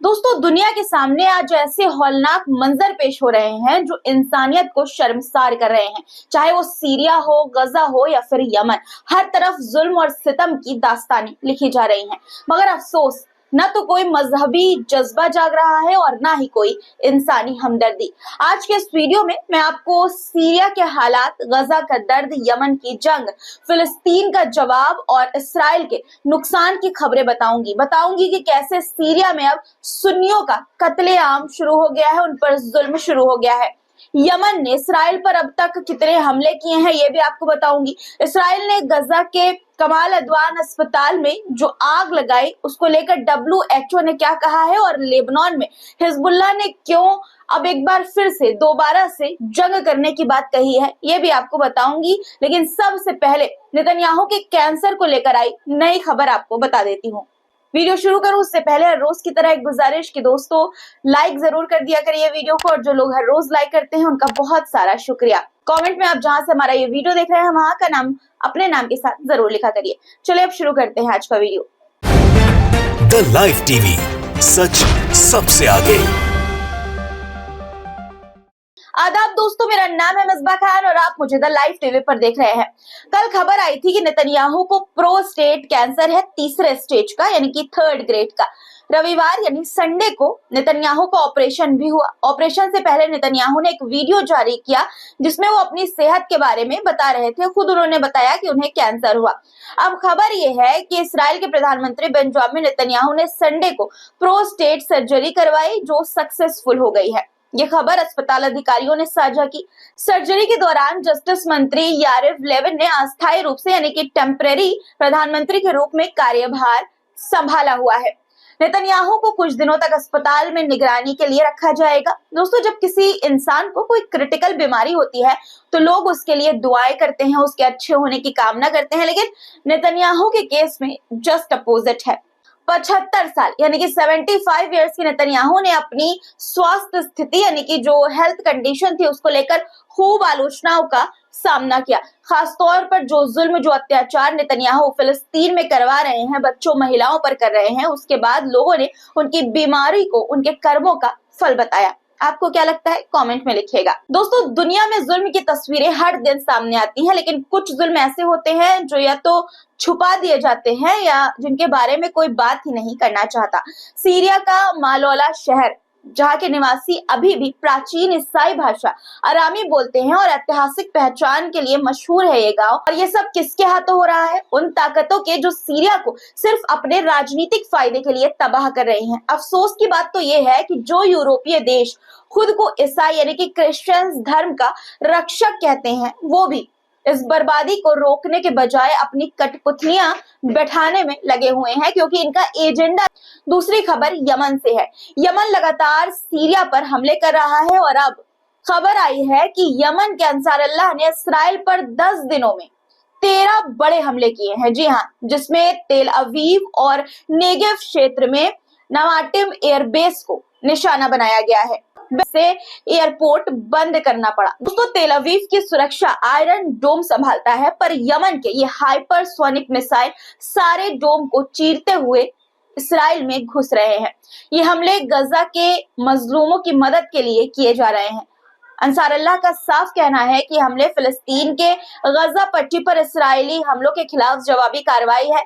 दोस्तों, दुनिया के सामने आज ऐसे हौलनाक मंजर पेश हो रहे हैं जो इंसानियत को शर्मसार कर रहे हैं। चाहे वो सीरिया हो, गजा हो या फिर यमन, हर तरफ जुल्म और सितम की दास्तानें लिखी जा रही हैं। मगर अफसोस, न तो कोई मजहबी जज्बा जाग रहा है और ना ही कोई इंसानी हमदर्दी। आज के इस वीडियो में मैं आपको सीरिया के हालात, गजा का दर्द, यमन की जंग, फिलिस्तीन का जवाब और इसराइल के नुकसान की खबरें बताऊंगी कि कैसे सीरिया में अब सुन्नियों का कत्लेआम शुरू हो गया है, उन पर जुल्म शुरू हो गया है। यमन ने इसराइल पर अब तक कितने हमले किए हैं ये भी आपको बताऊंगी। इसराइल ने गजा के कमाल अदवान अस्पताल में जो आग लगाई उसको लेकर WHO ने क्या कहा है, और लेबनान में हिजबुल्लाह ने क्यों अब एक बार फिर से दोबारा से जंग करने की बात कही है, ये भी आपको बताऊंगी। लेकिन सबसे पहले नेतन्याहू के कैंसर को लेकर आई नई खबर आपको बता देती हूँ। वीडियो शुरू करूं उससे पहले हर रोज की तरह एक गुजारिश कि दोस्तों लाइक जरूर कर दिया करिए वीडियो को, और जो लोग हर रोज लाइक करते हैं उनका बहुत सारा शुक्रिया। कमेंट में आप जहां से हमारा ये वीडियो देख रहे हैं वहां का नाम अपने नाम के साथ जरूर लिखा करिए। चलिए अब शुरू करते हैं आज का वीडियो। द लाइव टीवी, सच सबसे आगे। आदाब दोस्तों, मेरा नाम है मिसबा खान और आप मुझे द लाइव टीवी पर देख रहे हैं। कल खबर आई थी कि नेतन्याहू को प्रोस्टेट कैंसर है, तीसरे स्टेज का, यानी कि 3rd ग्रेड का। रविवार यानी संडे को नेतन्याहू का ऑपरेशन भी हुआ। ऑपरेशन से पहले नेतन्याहू ने एक वीडियो जारी किया जिसमें वो अपनी सेहत के बारे में बता रहे थे। खुद उन्होंने बताया कि उन्हें कैंसर हुआ। अब खबर ये है कि इसराइल के प्रधानमंत्री बेंजामिन नेतन्याहू ने संडे को प्रोस्टेट सर्जरी करवाई जो सक्सेसफुल हो गई है। ये खबर अस्पताल अधिकारियों ने साझा की। सर्जरी के दौरान जस्टिस मंत्री यारिव लेविन ने अस्थायी रूप से यानी कि टेम्परेरी प्रधानमंत्री के रूप में कार्यभार संभाला हुआ है। नेतन्याहू को कुछ दिनों तक अस्पताल में निगरानी के लिए रखा जाएगा। दोस्तों, जब किसी इंसान को कोई क्रिटिकल बीमारी होती है तो लोग उसके लिए दुआएं करते हैं, उसके अच्छे होने की कामना करते हैं, लेकिन नेतन्याहू के केस में जस्ट अपोजिट है। 75 साल यानी कि 75 इयर्स की नेतन्याहू ने अपनी स्वास्थ्य स्थिति यानी कि जो हेल्थ कंडीशन थी उसको लेकर खूब आलोचनाओं का सामना किया। खासतौर पर जो जुल्म, जो अत्याचार नेतन्याहू फिलिस्तीन में करवा रहे हैं, बच्चों महिलाओं पर कर रहे हैं, उसके बाद लोगों ने उनकी बीमारी को उनके कर्मों का फल बताया। आपको क्या लगता है कमेंट में लिखिएगा। दोस्तों, दुनिया में जुल्म की तस्वीरें हर दिन सामने आती हैं, लेकिन कुछ जुल्म ऐसे होते हैं जो या तो छुपा दिए जाते हैं या जिनके बारे में कोई बात ही नहीं करना चाहता। सीरिया का मालौला शहर, जहाँ के निवासी अभी भी प्राचीन ईसाई भाषा अरामी बोलते हैं और ऐतिहासिक पहचान के लिए मशहूर है ये गांव। और ये सब किसके हाथों हो रहा है? उन ताकतों के जो सीरिया को सिर्फ अपने राजनीतिक फायदे के लिए तबाह कर रही हैं। अफसोस की बात तो ये है कि जो यूरोपीय देश खुद को ईसाई यानी कि क्रिश्चियन धर्म का रक्षक कहते हैं, वो भी इस बर्बादी को रोकने के बजाय अपनी कठपुतलियां बैठाने में लगे हुए हैं, क्योंकि इनका एजेंडा। दूसरी खबर यमन से है। यमन लगातार सीरिया पर हमले कर रहा है और अब खबर आई है कि यमन के अंसारुल्लाह ने इसराइल पर 10 दिनों में 13 बड़े हमले किए हैं। जी हाँ, जिसमें तेल अवीव और नेगेव क्षेत्र में नवाटिम एयरबेस को निशाना बनाया गया है, से एयरपोर्ट बंद करना पड़ा। दोस्तों, तेल अवीव की सुरक्षा आयरन डोम संभालता है, पर यमन के ये हाइपरसोनिक मिसाइल सारे डोम को चीरते हुए इसराइल में घुस रहे हैं। ये हमले गजा के मजलूमों की मदद के लिए किए जा रहे हैं। अंसारुल्लाह का साफ कहना है कि हमले फिलिस्तीन के गजा पट्टी पर इसराइली हमलों के खिलाफ जवाबी कार्रवाई है।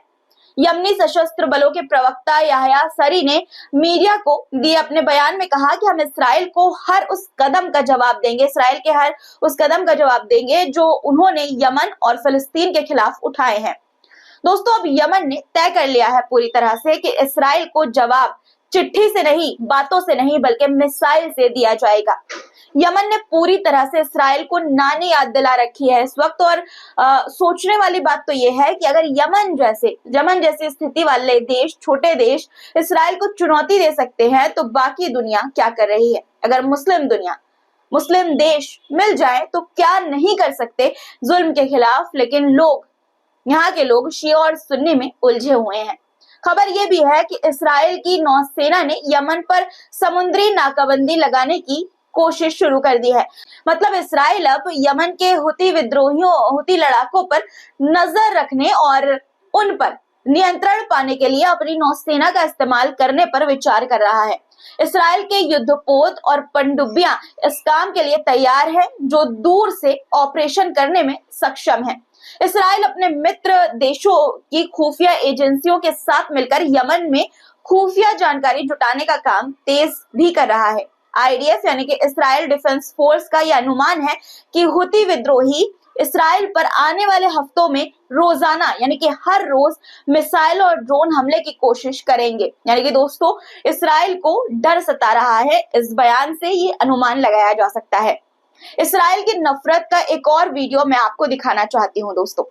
यमनी सशस्त्र बलों के प्रवक्ता याह्या सरी ने मीडिया को दिए अपने बयान में कहा कि हम इसराइल को हर उस कदम का जवाब देंगे, इसराइल के हर उस कदम का जवाब देंगे जो उन्होंने यमन और फिलिस्तीन के खिलाफ उठाए हैं। दोस्तों, अब यमन ने तय कर लिया है पूरी तरह से कि इसराइल को जवाब चिट्ठी से नहीं, बातों से नहीं, बल्कि मिसाइल से दिया जाएगा। यमन ने पूरी तरह से इसराइल को नानी याद दिला रखी है इस वक्त। और सोचने वाली बात तो ये है कि अगर यमन जैसे स्थिति वाले देश, छोटे देश इसराइल को चुनौती दे सकते हैं तो बाकी दुनिया क्या कर रही है? अगर मुस्लिम देश मिल जाए तो क्या नहीं कर सकते जुल्म के खिलाफ। लेकिन यहाँ के लोग शिया और सुन्नी में उलझे हुए हैं। खबर यह भी है कि इसराइल की नौसेना ने यमन पर समुद्री नाकाबंदी लगाने की कोशिश शुरू कर दी है। मतलब इसराइल अब यमन के हुती लड़ाकों पर नजर रखने और उन पर नियंत्रण पाने के लिए अपनी नौसेना का इस्तेमाल करने पर विचार कर रहा है। इसराइल के युद्धपोत और पनडुब्बियां इस काम के लिए तैयार है, जो दूर से ऑपरेशन करने में सक्षम है। इसराइल अपने मित्र देशों की खुफिया एजेंसियों के साथ मिलकर यमन में खुफिया जानकारी जुटाने का काम तेज भी कर रहा है। आईडीएफ यानी कि इसराइल डिफेंस फोर्स का यह अनुमान है कि हुती विद्रोही इसराइल पर आने वाले हफ्तों में रोजाना यानी कि हर रोज मिसाइल और ड्रोन हमले की कोशिश करेंगे। यानी कि दोस्तों, इसराइल को डर सता रहा है। इस बयान से ये अनुमान लगाया जा सकता है। इसराइल की नफरत का एक और वीडियो मैं आपको दिखाना चाहती हूँ दोस्तों।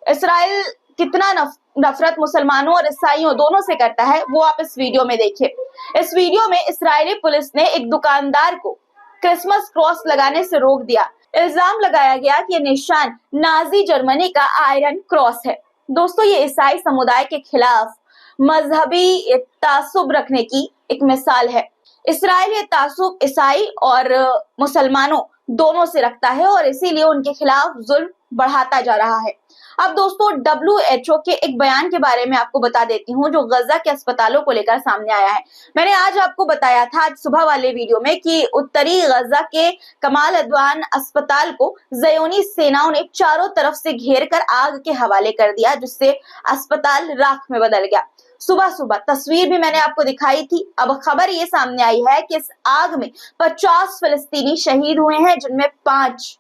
इसराइल कितना नफरत मुसलमानों और ईसाइयों दोनों से करता है, वो आप इस वीडियो में देखिए। इस वीडियो में इस्राएली पुलिस ने एक दुकानदार को क्रिसमस क्रॉस लगाने से रोक दिया। इल्जाम लगाया गया कि ये निशान नाजी जर्मनी का आयरन क्रॉस है। दोस्तों, ये ईसाई समुदाय के खिलाफ मजहबी तासुब रखने की एक मिसाल है। इसराइल ये तासुब ईसाई और मुसलमानों दोनों से रखता है और इसीलिए उनके खिलाफ जुल्म बढ़ाता जा रहा है। अब दोस्तों, WHO के एक बयान के बारे में आपको बता देती हूँ, जो गजा के अस्पतालों को लेकर सामने आया है। मैंने आज आपको बताया था आज सुबह वाले वीडियो में कि उत्तरी गजा के कमाल अदवान अस्पताल को ज़योनी सेनाओं ने चारों तरफ से घेर कर आग के हवाले कर दिया, जिससे अस्पताल राख में बदल गया। सुबह सुबह तस्वीर भी मैंने आपको दिखाई थी। अब खबर ये सामने आई है कि इस आग में 50 फिलिस्तीनी शहीद हुए हैं, जिनमें 5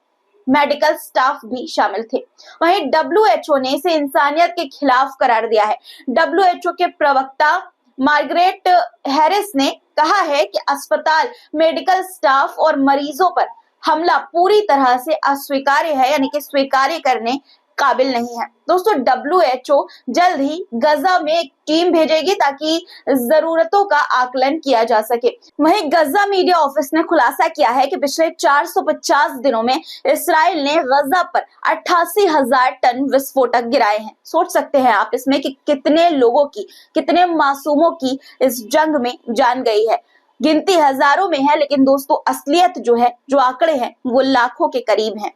मेडिकल स्टाफ भी शामिल थे। वहीं WHO ने इसे इंसानियत के खिलाफ करार दिया है। WHO के प्रवक्ता मार्गरेट हैरिस ने कहा है कि अस्पताल, मेडिकल स्टाफ और मरीजों पर हमला पूरी तरह से अस्वीकार्य है, यानी कि स्वीकार्य करने काबिल नहीं है। दोस्तों, WHO जल्द ही गजा में एक टीम भेजेगी ताकि जरूरतों का आकलन किया जा सके। वहीं गजा मीडिया ऑफिस ने खुलासा किया है कि पिछले 450 दिनों में इसराइल ने गजा पर 88,000 टन विस्फोटक गिराए हैं। सोच सकते हैं आप इसमें कि कितने लोगों की, कितने मासूमों की इस जंग में जान गई है। गिनती हजारों में है, लेकिन दोस्तों असलियत जो है, जो आंकड़े हैं, वो लाखों के करीब हैं।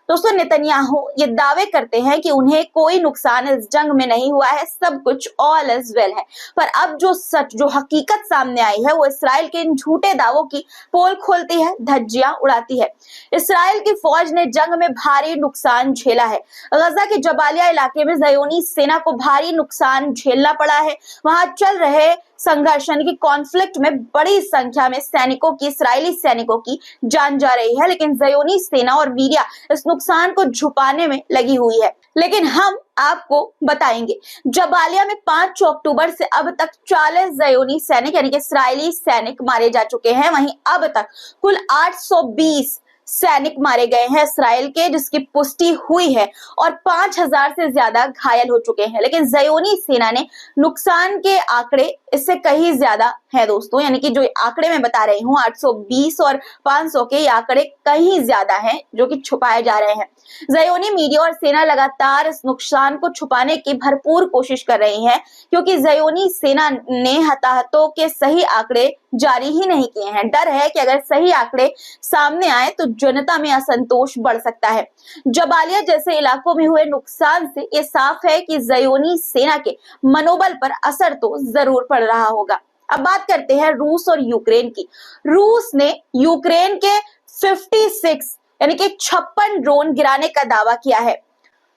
दोस्तों, नेतन्याहू ये दावे करते हैं कि उन्हें कोई नुकसान इस जंग में नहीं हुआ है, सब कुछ ऑल इज वेल है। पर अब जो सच, जो हकीकत सामने आई है, वो इसराइल के इन झूठे दावों की पोल खोलती है, धज्जियां उड़ाती है। इसराइल की फौज ने जंग में भारी नुकसान झेला है। गजा के जबालिया इलाके में ज़योनी सेना को भारी नुकसान झेलना पड़ा है। वहां चल रहे संघर्ष यानी कि कॉन्फ्लिक्ट में बड़ी संख्या में सैनिकों की, इसराइली सैनिकों की जान जा रही है, लेकिन ज़योनी सेना और मीडिया इस नुकसान को छुपाने में लगी हुई है। लेकिन हम आपको बताएंगे, जबालिया में 5 अक्टूबर से अब तक 40 ज़योनी सैनिक यानी कि इसराइली सैनिक मारे जा चुके हैं। वहीं अब तक कुल 820 सैनिक मारे गए हैं इसराइल के, जिसकी पुष्टि हुई है, और 5000 से ज्यादा घायल हो चुके हैं। लेकिन ज़योनी सेना ने नुकसान के आंकड़े इससे कहीं ज्यादा है दोस्तों, यानी कि जो आंकड़े मैं बता रही हूँ 820 और 500 के, ये आंकड़े कहीं ज्यादा हैं जो कि छुपाए जा रहे हैं। ज़योनी मीडिया और सेना लगातार इस नुकसान को छुपाने की भरपूर कोशिश कर रही है, क्योंकि ज़योनी सेना ने हताहतों के सही आंकड़े जारी ही नहीं किए हैं। डर है कि अगर सही आंकड़े सामने आए तो जनता में असंतोष बढ़ सकता है। जबालिया जैसे इलाकों में हुए नुकसान से ये साफ है कि ज़योनी सेना के मनोबल पर असर तो जरूर पड़ रहा होगा। अब बात करते हैं रूस और यूक्रेन की। रूस ने यूक्रेन के 56 यानी कि 56 ड्रोन गिराने का दावा किया है।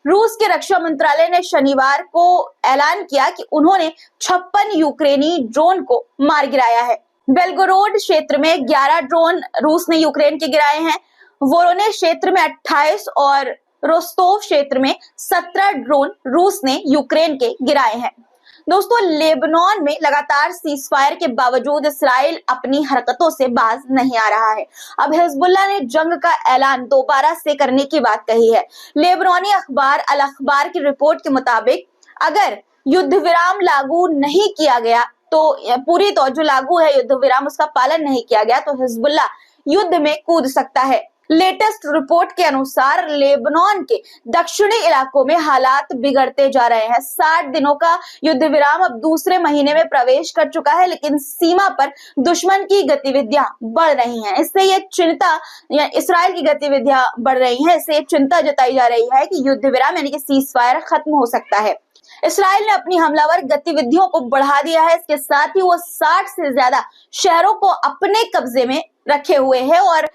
रूस के रक्षा मंत्रालय ने शनिवार को ऐलान किया कि उन्होंने 56 यूक्रेनी ड्रोन को मार गिराया है। बेलगोरोड क्षेत्र में 11 ड्रोन रूस ने यूक्रेन के गिराए हैं। वोरोनेज क्षेत्र में 28 और रोस्तोव क्षेत्र में 17 ड्रोन रूस ने यूक्रेन के गिराए हैं। दोस्तों, लेबनान में लगातार सीजफायर के बावजूद इसराइल अपनी हरकतों से बाज नहीं आ रहा है। अब हिजबुल्लाह ने जंग का ऐलान दोबारा से करने की बात कही है। लेबनानी अखबार अल अखबार की रिपोर्ट के मुताबिक अगर युद्ध विराम लागू नहीं किया गया, तो पूरी तौर जो लागू है युद्ध विराम, उसका पालन नहीं किया गया, तो हिजबुल्लाह युद्ध में कूद सकता है। लेटेस्ट रिपोर्ट के अनुसार लेबनान के दक्षिणी इलाकों में हालात बिगड़ते जा रहे हैं। 60 दिनों का युद्ध विराम अब दूसरे महीने में प्रवेश कर चुका है, लेकिन सीमा पर दुश्मन की गतिविधियां बढ़ रही हैं। इससे ये चिंता, या इसराइल की गतिविधियां बढ़ रही हैं, इससे ये चिंता जताई जा रही है कि युद्ध विराम यानी कि सीज फायर खत्म हो सकता है। इसराइल ने अपनी हमलावर गतिविधियों को बढ़ा दिया है। इसके साथ ही वो 60 से ज्यादा शहरों को अपने कब्जे में रखे हुए हैं और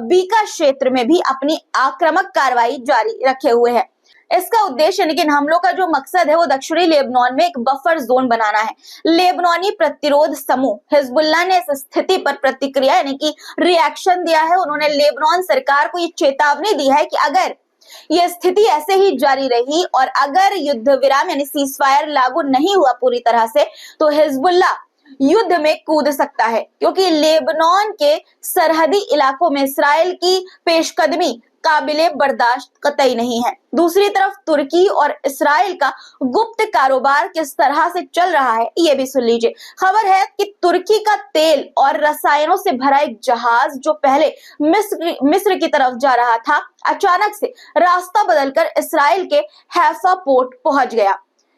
बीका क्षेत्र में भी अपनी आक्रामक कार्रवाई जारी रखे हुए है। इसका उद्देश्य यानी कि इन हमलों का जो मकसद है वो दक्षिणी लेबनान में एक बफर जोन बनाना है। लेबनानी प्रतिरोध समूह हिजबुल्लाह ने इस स्थिति पर प्रतिक्रिया यानी कि रिएक्शन दिया है। उन्होंने लेबनान सरकार को ये चेतावनी दी है कि अगर ये स्थिति ऐसे ही जारी रही और अगर युद्ध विराम यानी सीज फायर लागू नहीं हुआ पूरी तरह से, तो हिजबुल्लाह युद्ध में कूद सकता है, क्योंकि लेबनान के सरहदी इलाकों में इसराइल की पेशकदमी काबिले बर्दाश्त कतई नहीं है। दूसरी तरफ तुर्की और इसराइल का गुप्त कारोबार किस तरह से चल रहा है ये भी सुन लीजिए। खबर है कि तुर्की का तेल और रसायनों से भरा एक जहाज जो पहले मिस्र की तरफ जा रहा था, अचानक से रास्ता बदलकर इसराइल के हैफा पोर्ट पहुंच गया।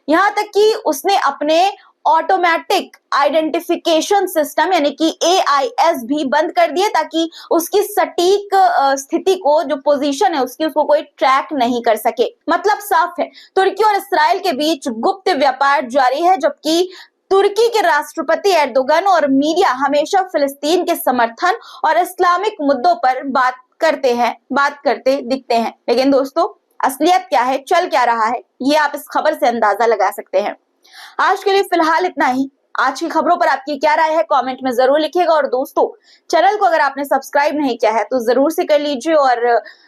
यहाँ तक कि उसने अपने ऑटोमेटिक आइडेंटिफिकेशन सिस्टम यानी कि AIS भी बंद कर दिए, ताकि उसकी सटीक स्थिति को, जो पोजीशन है उसकी, उसको कोई ट्रैक नहीं कर सके। मतलब साफ है, तुर्की और इसराइल के बीच गुप्त व्यापार जारी है, जबकि तुर्की के राष्ट्रपति एर्दोगन और मीडिया हमेशा फिलिस्तीन के समर्थन और इस्लामिक मुद्दों पर बात करते दिखते हैं। लेकिन दोस्तों, असलियत क्या है, चल क्या रहा है, ये आप इस खबर से अंदाजा लगा सकते हैं। आज के लिए फिलहाल इतना ही। आज की खबरों पर आपकी क्या राय है कमेंट में जरूर लिखिएगा। और दोस्तों, चैनल को अगर आपने सब्सक्राइब नहीं किया है तो जरूर से कर लीजिए, और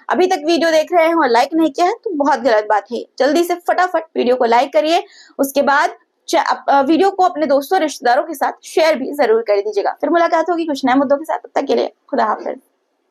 अभी तक वीडियो देख रहे हैं और लाइक नहीं किया है तो बहुत गलत बात है। जल्दी से फटाफट वीडियो को लाइक करिए, उसके बाद वीडियो को अपने दोस्तों रिश्तेदारों के साथ शेयर भी जरूर कर दीजिएगा। फिर मुलाकात होगी कुछ नए मुद्दों के साथ, तब तक के लिए खुदा हाफिज।